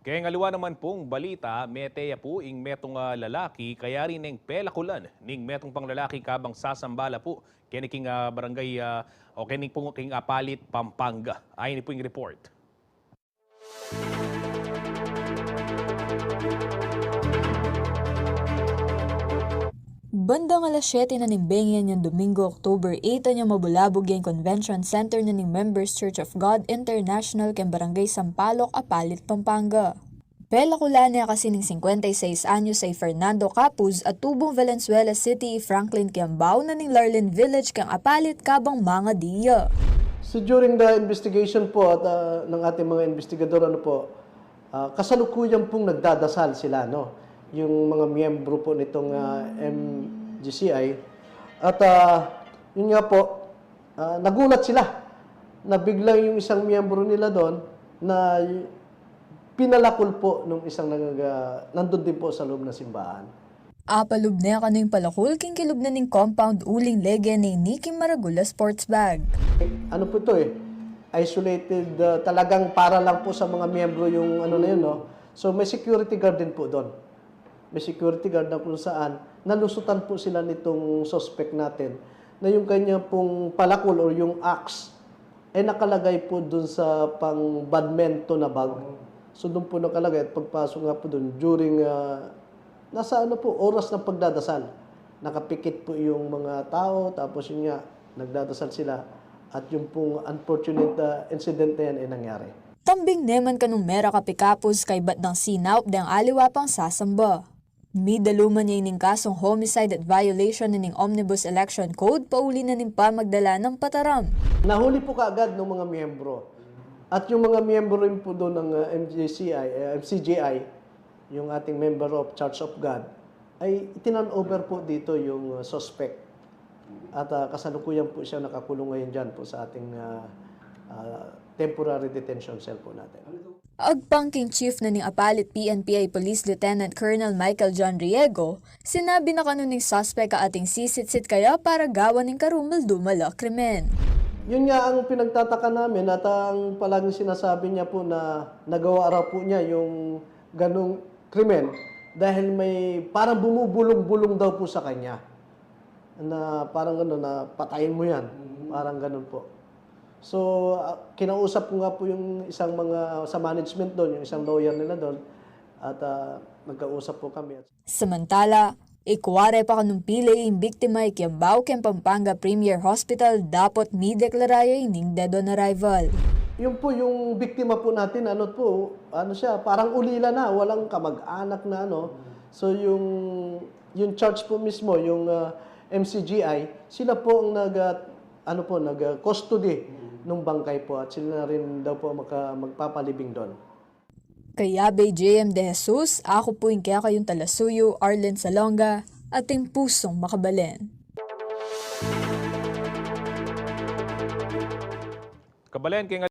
Kaya nga luwa naman pong balita, meteya po ing metong lalaki, kaya rin ng pelakulan ning metong pang lalaki kabang sasambala po. Kiniking barangay o kining po king Apalit, Pampanga. Ayon po yung report. Bandang alas 7 na nimbengyan yung Domingo, October 8 niya mabulabog yung Convention Center na ning Members Church of God International ken Barangay Sampaloc, Apalit, Pampanga. Pelakulan niya kasi ning 56 anyos say Fernando Capuz at tubong Valenzuela City, Franklin Kiambao na ning Larlin Village kang Apalit kabang mga diya. So during the investigation po at ng ating mga investigador kasalukuyan pong nagdadasal sila yung mga miyembro po nitong MGCI at yun nga po nagulat sila na biglang yung isang miyembro nila doon na pinalakol po nung isang nandun din po sa loob ng simbahan. Apalub na kano yung palakol king kilub na ning compound uling lege ni Nicky Maragula sports bag. Ano po ito isolated talagang para lang po sa mga miyembro yung na yun So may security guard din po doon. May security guard na kung saan nalusutan po sila nitong suspect natin na yung kanya pong palakol o yung axe ay nakalagay po doon sa pang badminton na bag. So doon po nakalagay at pagpasok nga po doon during nasa oras ng pagdadasal. Nakapikit po yung mga tao tapos yun nga nagdadasal sila at yung pong unfortunate incident na yan ay nangyari. Tambing neman kanong mera kapikapos kay bat ng sinaup dang aliwa pang sasamba. Midaluman niya ining kasong homicide at violation ning Omnibus Election Code pauli na ning pamagdala ng pataram. Nahuli po kaagad ng mga miyembro. At yung mga miyembro rin po doon ng MCGI, yung ating member of Church of God, ay itinan over po dito yung suspect. At kasalukuyan po siya nakakulong ngayon dyan po sa ating temporary detention cell po natin. Agpangking chief na ning Apalit PNPA Police Lieutenant Colonel Michael John Riego, sinabi na kanu ning suspect ka ating sisitsit kaya para gawan ning karumal-dumala krimen. Yun nga ang pinagtataka namin at ang palaging sinasabi niya po na nagawa raw po niya yung ganong krimen dahil may parang bumubulong-bulong daw po sa kanya. Na parang na patayin mo yan. Parang ganun po. So, kinausap ko nga po yung isang mga sa management doon, yung isang lawyer nila doon, at nagkausap po kami. Samantala, ikuware pa kanong pili yung biktima Kiambao ken Pampanga Premier Hospital dapat mi deklaraya ining dead on arrival. Yung po yung biktima po natin, siya, parang ulila na, walang kamag-anak na So yung church po mismo, yung MCGI, sila po ang nag-custody nung bangkay po at sila na rin daw po magpapalibing doon. Kaya JM De Jesus, ako po yung kaya kayong talasuyo, Arlen Salonga, ating pusong makabalen. Kabalen, kaya